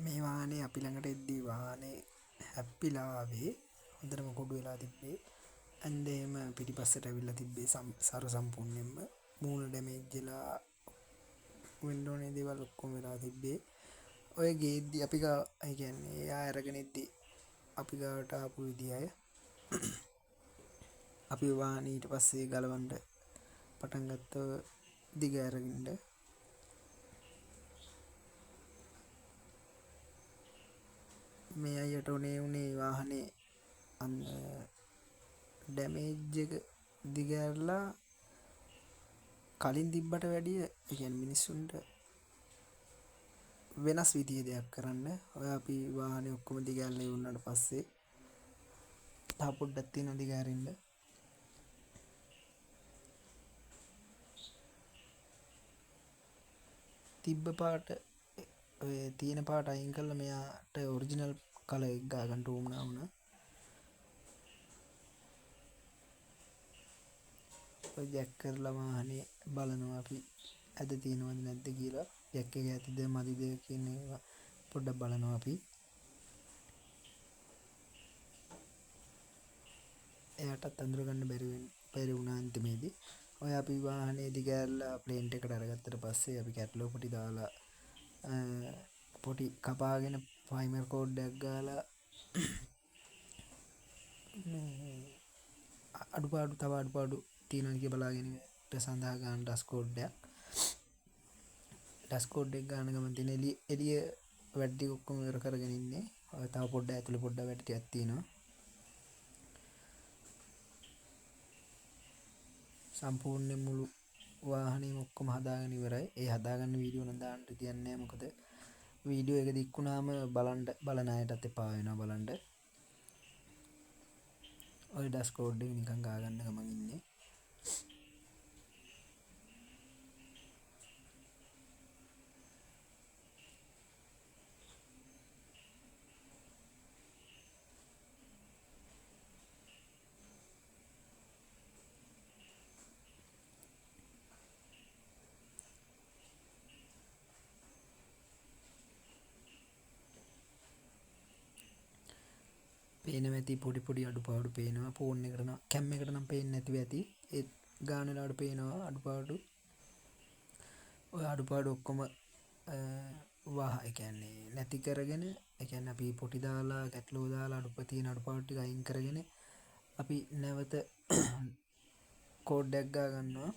මේ වාහනේ අපි ළඟට එද්දී වාහනේ හැප්පිලා ආවේ හොඳටම කුඩු වෙලා තිබ්බේ ඇන්ද එහෙම පිටිපස්සට ඇවිල්ලා තිබ්බේ සරු සම්පූර්ණයෙන්ම මූණ ඩැමේජ් වෙලා වෙන්න ඕනේ දේවල් ඔක්කොම වෙලා තිබ්බේ ඔය ගේද්දි අපි ගා ඒ කියන්නේ එයා අරගෙන ඉද්දි අපි ගාවට ආපු විදිහය අපි වාහනේ ඊට පස්සේ ගලවන්න පටන් ගත්තා දිග අරගෙන මේ අයට උනේ වාහනේ ඩැමේජ් එක දිගහැරලා කලින් තිබ්බට වැඩිය ඒ කියන්නේ මිනිස්සුන්ට වෙනස් විදිහේ දෙයක් කරන්න ඔය අපි වාහනේ ඔක්කොම දිගහැරලා ඉවරනට පස්සේ තව පොඩ්ඩක් තියෙන දිගහැරෙන්න තිබ්බ පාට ඔය තියෙන පාට අයින් කරලා මෙයාට ඔරිජිනල් කලර් එක ගා ගන්න උවමනා වුණා ඔය ජැක් කරලා වාහනේ බලනවා අපි ඇද තියෙනවද නැද්ද කියලා ජැක් එක ඇතිද මදිද කියන ඒවා පොඩ්ඩක් බලනවා අපි එයාටත් අඳුරගන්න බැරි වුණා අන්තිමේදී ඔය අපි වාහනේ දිගහැරලා ප්ලේන්ට් එකට අරගත්තට පස්සේ අපි කැටලොග් පොටි දාලා පොටි කපාගෙන ෆයිමර් කෝඩ් එකක් ගාලා අඩුපාඩු තියෙනවා කියලා බලාගෙන ඊට සඳහා ගන්න ඩස්කෝඩ් එක ගන්න ගමන් තියෙන එළිය වැඩ ටික ඔක්කොම ඉවර කරගෙන ඉන්නේ ඔය තව පොඩ්ඩක් ඇතුලේ පොඩ්ඩක් වැඩ ටිකක් තියෙනවා සම්පූර්ණයෙන් මුළු වාහනේම ඔක්කොම හදාගෙන ඉවරයි ඒ හදාගන්න වීඩියෝ නම් දාන්න තියන්නේ නැහැ මොකද වීඩියෝ එක දික් වුණාම බලන අයටත් එපා වෙනවා බලන්න ඔය ඩස්කෝඩ් එක නිකන් ගා ගන්න ගමන් ඉන්නේ පේනවා ඇති පොඩි අඩුපාඩු පේනවා ෆෝන් එකට නම් කැම් එකට නම් පේන්නේ නැතිව ඇති ඒ ගාන වෙලාවට පේනවා අඩුපාඩු ඔය අඩුපාඩු ඔක්කොම ඒ කියන්නේ නැති කරගෙන ඒ කියන්නේ අපි පොටි දාලා කැටලෝ දාලා තියෙන අඩුපාඩු ටික අයින් කරගෙන අපි නැවත කෝඩ් එකක් ගා ගන්නවා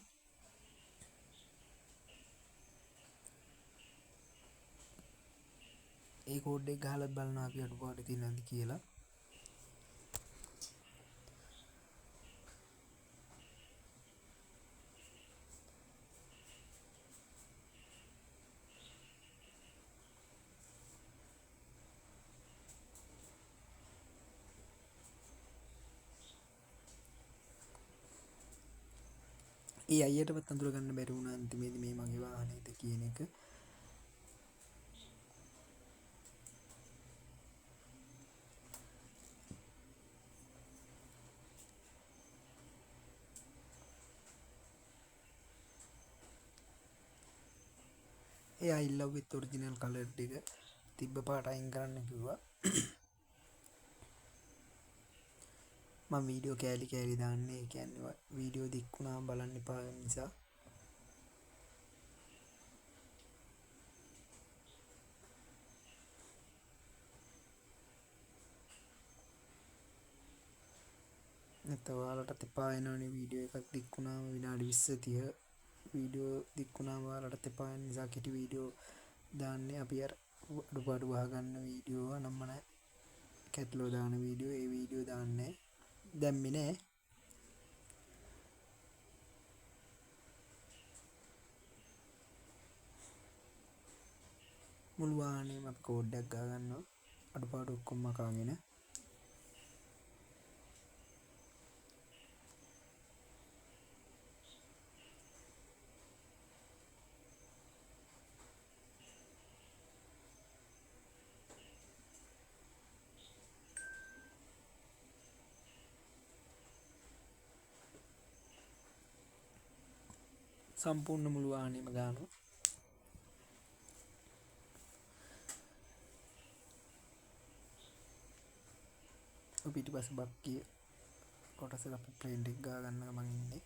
ඒ කෝඩ් එක ගහලා බලනවා අපි අඩුපාඩු තියෙනවද කියලා ඒ අයියටවත් අඳුර ගන්න බැරි වුණා අන්තිමේදී මේ මගේ වාහනේද කියන එක I love with original color ටික තිබ්බ පාට අයින් කරන්න කිව්වා මම වීඩියෝ කෑලි දාන්නේ ඒ කියන්නේ වීඩියෝ දික් වුණාම බලන්න එපා නිසා නැත්නම් ඔයාලටත් එපා වෙනවනේ වීඩියෝ එකක් දික් වුණාම විනාඩි 20 30 වීඩියෝ දික් වුණාම ඔයාලටත් එපා වෙන නිසා කෙටි වීඩියෝ දාන්නේ අපි අර අඩුපාඩු වහගන්න වීඩියෝ නම්මන කැටලෝ දාන වීඩියෝ ඒ වීඩියෝ දාන්නේ දැම්මේ නෑ මුළු වාහනේම අපි කෝඩ් එකක් ගා ගන්නවා අඩුපාඩු ඔක්කොම මකාගෙන සම්පූර්ණ මුළු වාහනේම ගානවා පිටිපස්ස බක්කිය කොටසට අපි පේන්ට් එක ගා ගන්න ගමන් ඉන්නේ.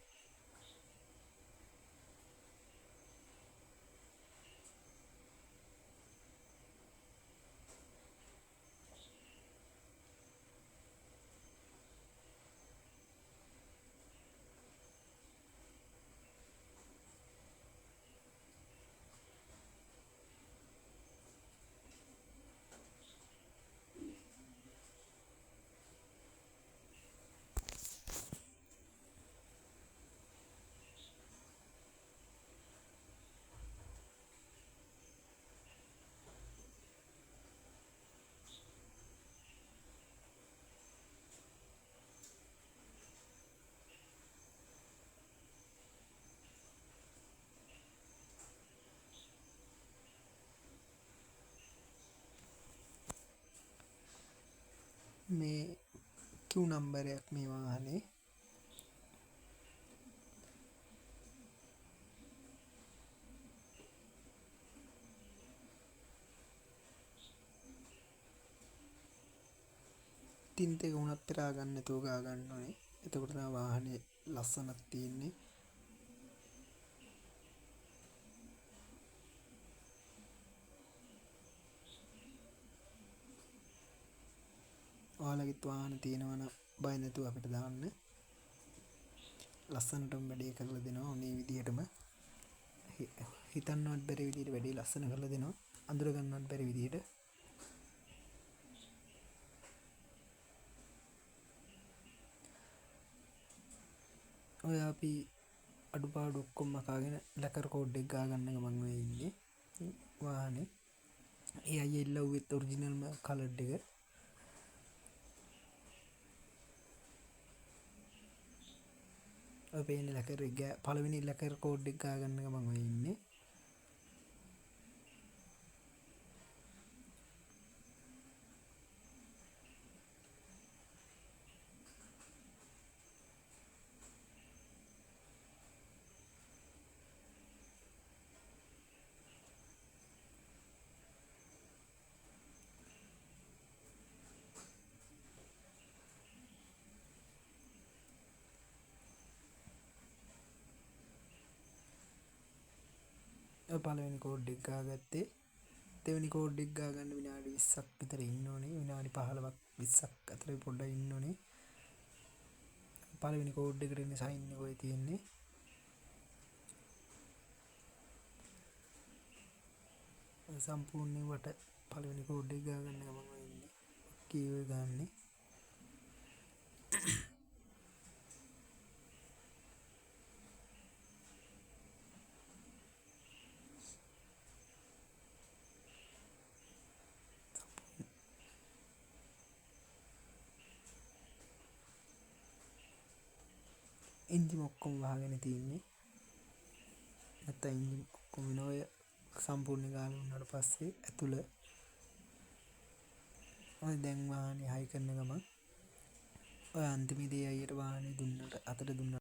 මේ Q නම්බරයක් මේ වාහනේ. තින්ත එක උනත් පෙරා ගන්න නැතුව ගා ගන්න ඕනේ. එතකොට තමයි වාහනේ ලස්සනක් තියෙන්නේ. ඔයාලගෙත් වාහන තියෙනවා නම් බය නැතුව අපිට දාන්න. ලස්සනටම වැඩේ කරලා දෙනවා. මේ විදිහටම හිතන්නවත් බැරි විදිහට වැඩේ ලස්සන කරලා දෙනවා. අඳුර ගන්නවත් බැරි විදිහට. ඔය අපි අඩුපාඩු ඔක්කොම මකාගෙන ලැකර් කෝඩ් එක ගා ගන්න ගමන් ඔය ඉන්නේ වාහනේ. ඒ අයියා ඉල්ලුවෙත් ඔරිජිනල්ම කලර්ඩ් එක. ඔය පේන්නේ ලැකර් එක පළවෙනි ලැකර් කෝඩ් එක ගා ගන්න ගමන් ඔය ඉන්නේ. පළවෙනි කෝඩ් එක ගාගත්තේ. දෙවෙනි කෝඩ් එක ගා ගන්න විනාඩි 20ක් විතර ඉන්න ඕනේ. විනාඩි 15ක් 20ක් අතර පොඩ්ඩක් ඉන්න ඕනේ. පළවෙනි කෝඩ් එකට ඉන්නේ සයින් එක ඔය තියෙන්නේ. සම්පූර්ණයෙන් වට පළවෙනි කෝඩ් එක ගා ගන්න ගමන් ඔය ඉන්නේ. කීවේ ගන්නේ. එන්ජින් ඔක්කොම වහගෙන තියෙන්නේ. නැත්නම් එන්ජින් ඔක්කොම වෙන ඔය සම්පූර්ණ ගාලා වුණාට පස්සේ ඇතුළ ඔය දැන් වාහනේ හයි කරන ගමන් ඔය අන්තිමේදී අයියට වාහනේ දුන්නට අතට දුන්නා